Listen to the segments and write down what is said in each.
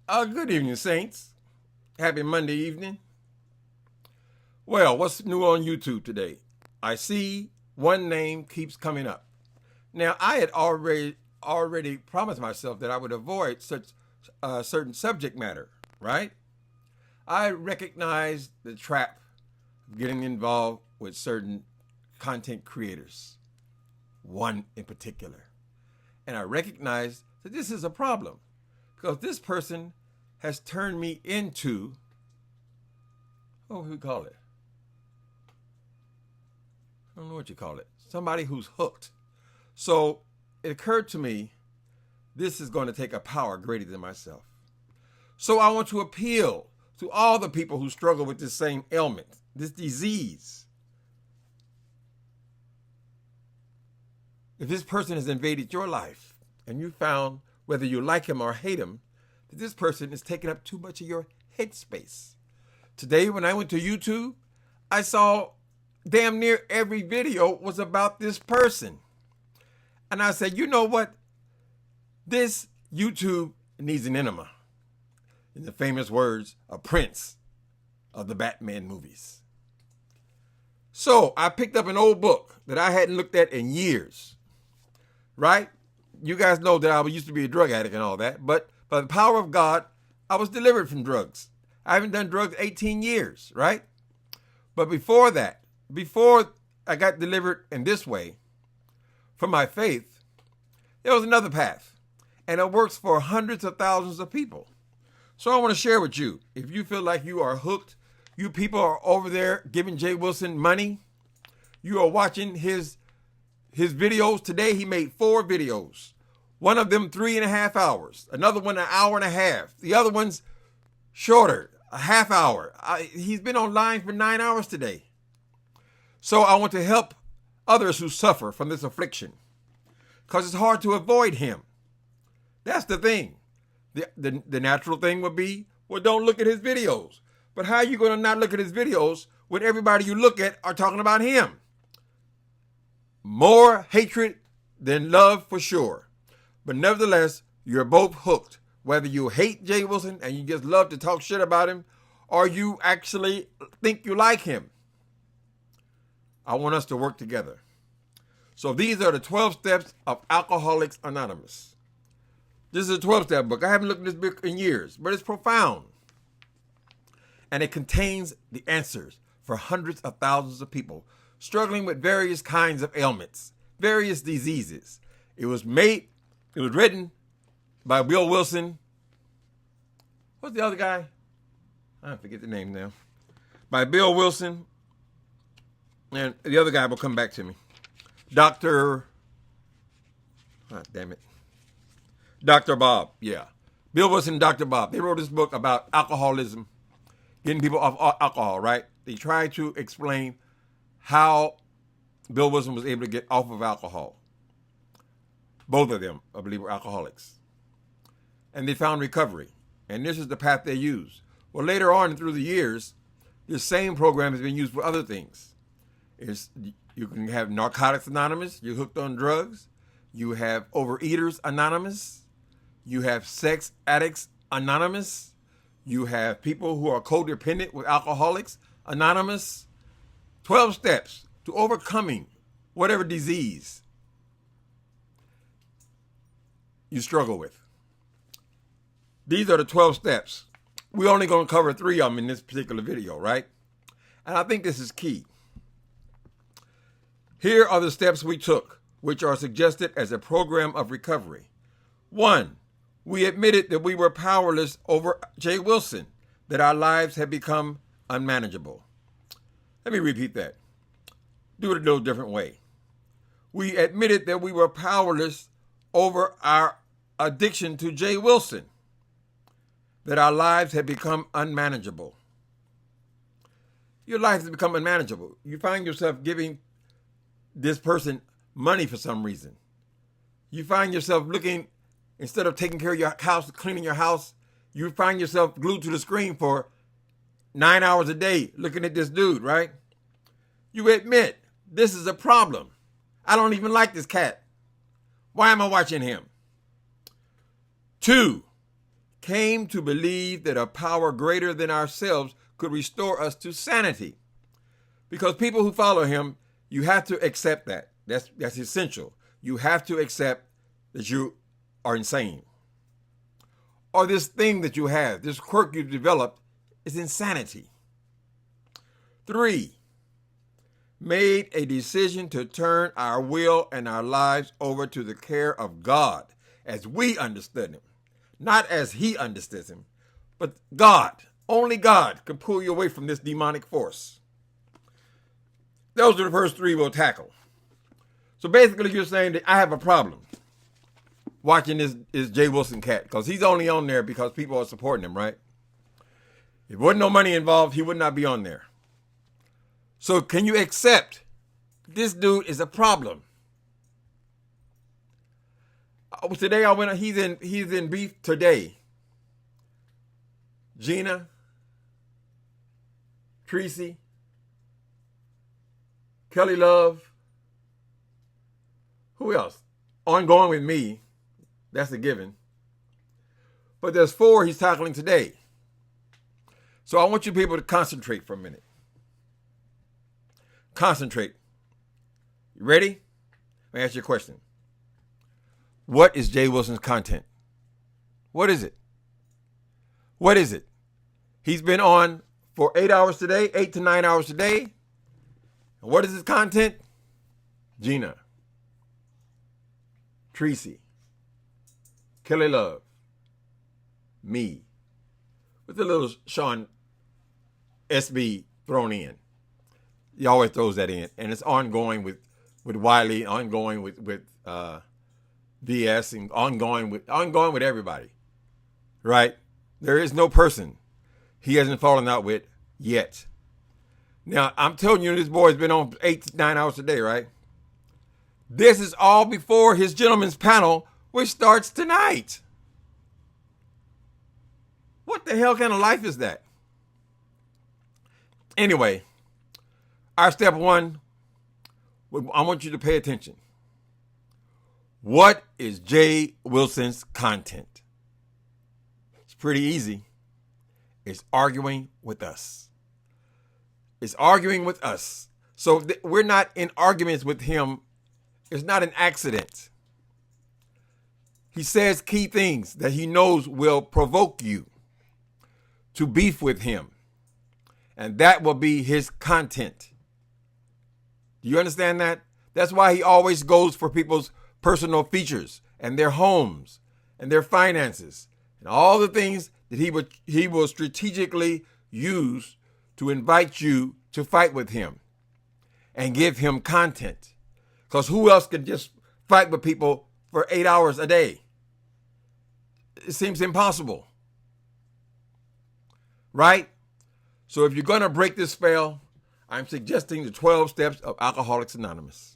Good evening, Saints. Happy Monday evening. Well, what's new on YouTube today? I see one name keeps coming up. Now, I had already promised myself that I would avoid such certain subject matter, right? I recognize the trap of getting involved with certain content creators, one in particular. And I recognize that this is a problem because this person has turned me into, what would we call it? I don't know what you call it. Somebody who's hooked. So it occurred to me, this is going to take a power greater than myself. So I want to appeal to all the people who struggle with this same ailment, this disease. If this person has invaded your life and you found, whether you like him or hate him, that this person is taking up too much of your headspace. Today, when I went to YouTube, I saw damn near every video was about this person. And I said, you know what? This YouTube needs an enema. In the famous words of Prince of the Batman movies. So I picked up an old book that I hadn't looked at in years, right? You guys know that I used to be a drug addict and all that, but by the power of God, I was delivered from drugs. I haven't done drugs 18 years, right? But before that, before I got delivered in this way from my faith, there was another path, and it works for hundreds of thousands of people. So I want to share with you, if you feel like you are hooked, you people are over there giving Jay Wilson money, you are watching his videos. Today he made 4 videos. One of them 3.5 hours, another one 1.5 hours. The other one's shorter, a half hour. He's been online for 9 hours today. So I want to help others who suffer from this affliction because it's hard to avoid him. That's the thing. The natural thing would be, well, don't look at his videos. But how are you going to not look at his videos when everybody you look at are talking about him? More hatred than love for sure. But nevertheless, you're both hooked. Whether you hate Jay Wilson and you just love to talk shit about him, or you actually think you like him. I want us to work together. So these are the 12 steps of Alcoholics Anonymous. This is a 12-step book. I haven't looked at this book in years, but it's profound. And it contains the answers for hundreds of thousands of people struggling with various kinds of ailments, various diseases. It was written by Bill Wilson. What's the other guy? I forget the name now. By Bill Wilson. And the other guy will come back to me. Dr. Bob, yeah. Bill Wilson and Dr. Bob. They wrote this book about alcoholism, getting people off alcohol, right? They tried to explain how Bill Wilson was able to get off of alcohol. Both of them, I believe, were alcoholics. And they found recovery. And this is the path they used. Well, later on through the years, this same program has been used for other things. You can have Narcotics Anonymous, you're hooked on drugs. You have Overeaters Anonymous. You have Sex Addicts Anonymous. You have people who are codependent with Alcoholics Anonymous. 12 steps to overcoming whatever disease you struggle with. These are the 12 steps. We're only going to cover 3 of them in this particular video, right? And I think this is key. Here are the steps we took, which are suggested as a program of recovery. 1, we admitted that we were powerless over Jay Wilson, that our lives had become unmanageable. Let me repeat that. Do it a little different way. We admitted that we were powerless over our addiction to Jay Wilson, that our lives had become unmanageable. Your life has become unmanageable. You find yourself giving this person money for some reason. You find yourself looking, instead of taking care of your house, cleaning your house, you find yourself glued to the screen for 9 hours a day looking at this dude, right? You admit, this is a problem. I don't even like this cat. Why am I watching him? 2, came to believe that a power greater than ourselves could restore us to sanity. Because people who follow him, you have to accept that. That's essential. You have to accept that you are insane. Or this thing that you have, this quirk you've developed, is insanity. 3, made a decision to turn our will and our lives over to the care of God as we understood him. Not as he understands him, but God. Only God can pull you away from this demonic force. Those are the first 3 we'll tackle. So basically you're saying that I have a problem watching this Jay Wilson cat, because he's only on there because people are supporting him, right? If there wasn't no money involved, he would not be on there. So can you accept this dude is a problem? Today I went. He's in beef today. Gina, Tracy, Kelly Love. Who else? Ongoing with me. That's a given. But there's 4 he's tackling today. So I want you people to concentrate for a minute. Concentrate. You ready? Let me ask you a question. What is Jay Wilson's content? What is it? What is it? He's been on for 8 hours today, 8 to 9 hours today. And what is his content? Gina, Tracy, Kelly Love, me, with a little Sean SB thrown in. He always throws that in, and it's ongoing with Wiley, ongoing with VS, and ongoing with everybody. Right? There is no person he hasn't fallen out with yet. Now, I'm telling you, this boy's been on 8 to 9 hours a day, right? This is all before his gentleman's panel, which starts tonight. What the hell kind of life is that? Anyway, our step 1, I want you to pay attention. What is Jay Wilson's content? It's pretty easy. It's arguing with us. It's arguing with us. So we're not in arguments with him. It's not an accident. He says key things that he knows will provoke you to beef with him. And that will be his content. Do you understand that? That's why he always goes for people's personal features and their homes and their finances and all the things that he will strategically use to invite you to fight with him and give him content. Because who else could just fight with people for 8 hours a day? It seems impossible. Right? So if you're going to break this spell, I'm suggesting the 12 steps of Alcoholics Anonymous.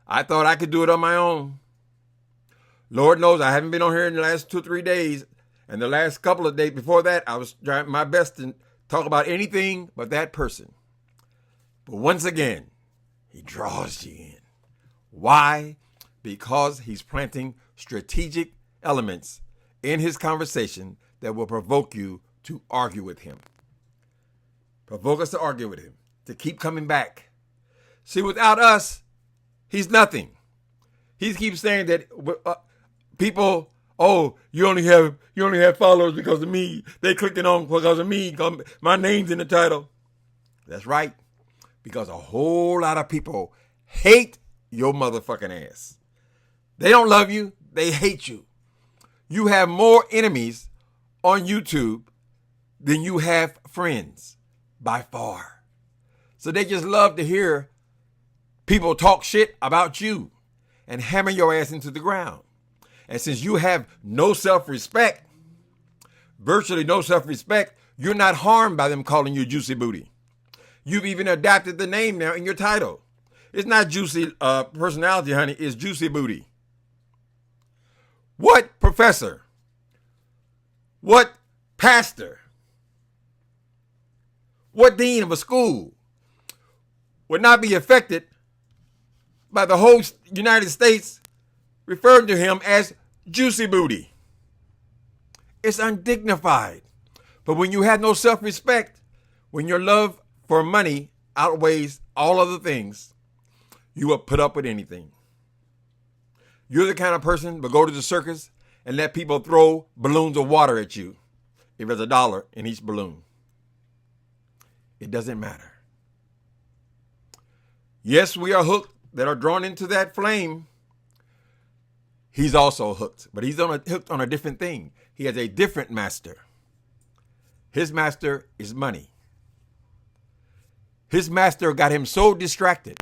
I thought I could do it on my own. Lord knows I haven't been on here in the last 2 or 3 days. And the last couple of days before that, I was trying my best to talk about anything but that person. But once again, he draws you in. Why? Because he's planting strategic elements in his conversation that will provoke you to argue with him. Provoke us to argue with him, to keep coming back. See, without us, he's nothing. He keeps saying that people, you only have followers because of me. They clicked it on because of me. My name's in the title. That's right. Because a whole lot of people hate your motherfucking ass. They don't love you. They hate you. You have more enemies on YouTube than you have friends, by far. So they just love to hear people talk shit about you and hammer your ass into the ground. And since you have no self-respect, virtually no self-respect, you're not harmed by them calling you Juicy Booty. You've even adapted the name now in your title. It's not Juicy Personality, honey. It's Juicy Booty. What professor? What pastor? What dean of a school would not be affected by the whole United States referring to him as Juicy Booty? It's undignified. But when you have no self-respect, when your love for money outweighs all other things, you will put up with anything. You're the kind of person that go to the circus and let people throw balloons of water at you if there's $1 in each balloon. It doesn't matter. Yes, we are hooked that are drawn into that flame. He's also hooked, but he's hooked on a different thing. He has a different master. His master is money. His master got him so distracted.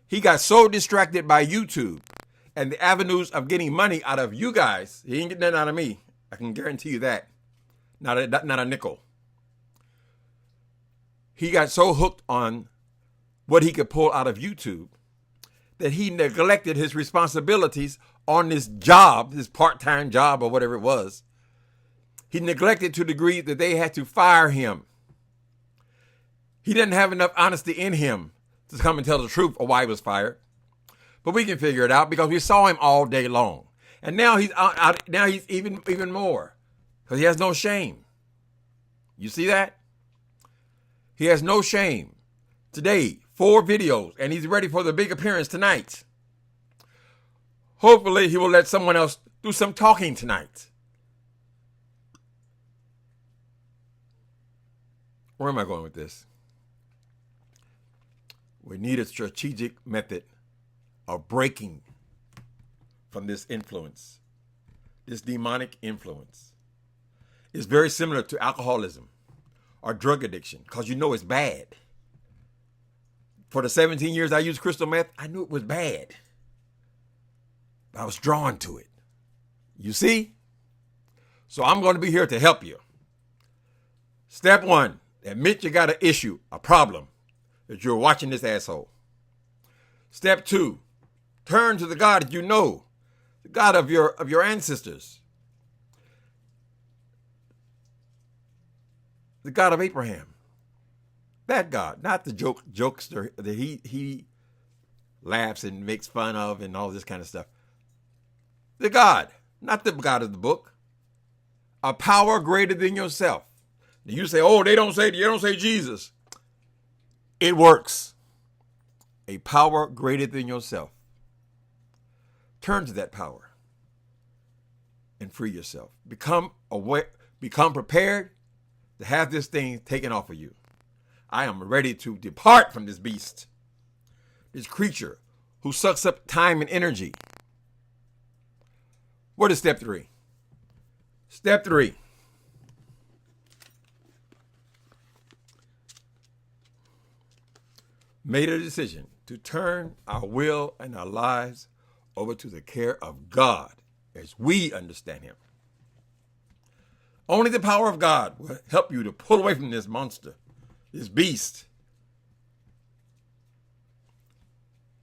He got so distracted by YouTube and the avenues of getting money out of you guys. He ain't getting nothing out of me. I can guarantee you that. Not a nickel. He got so hooked on what he could pull out of YouTube that he neglected his responsibilities on this job, this part-time job or whatever it was. He neglected to the degree that they had to fire him. He didn't have enough honesty in him to come and tell the truth of why he was fired. But we can figure it out because we saw him all day long. And now he's out, now he's even more because he has no shame. You see that? He has no shame. Today, 4 videos, and he's ready for the big appearance tonight. Hopefully, he will let someone else do some talking tonight. Where am I going with this? We need a strategic method of breaking from this influence, this demonic influence. It's very similar to alcoholism or drug addiction because you know it's bad. For the 17 years I used crystal meth, I knew it was bad. But I was drawn to it. You see? So I'm going to be here to help you. Step 1, admit you got an issue, a problem, that you're watching this asshole. Step 2, turn to the God that you know, the God of your ancestors, the God of Abraham. That God, not the jokester that he laughs and makes fun of and all this kind of stuff. The God, not the God of the book. A power greater than yourself. You say, oh, they don't say Jesus. It works. A power greater than yourself. Turn to that power and free yourself. Become aware, become prepared to have this thing taken off of you. I am ready to depart from this beast, this creature who sucks up time and energy. What is step 3? Step 3. Made a decision to turn our will and our lives over to the care of God as we understand him. Only the power of God will help you to pull away from this monster, this beast,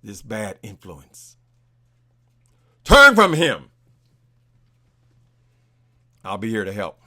this bad influence. Turn from him. I'll be here to help.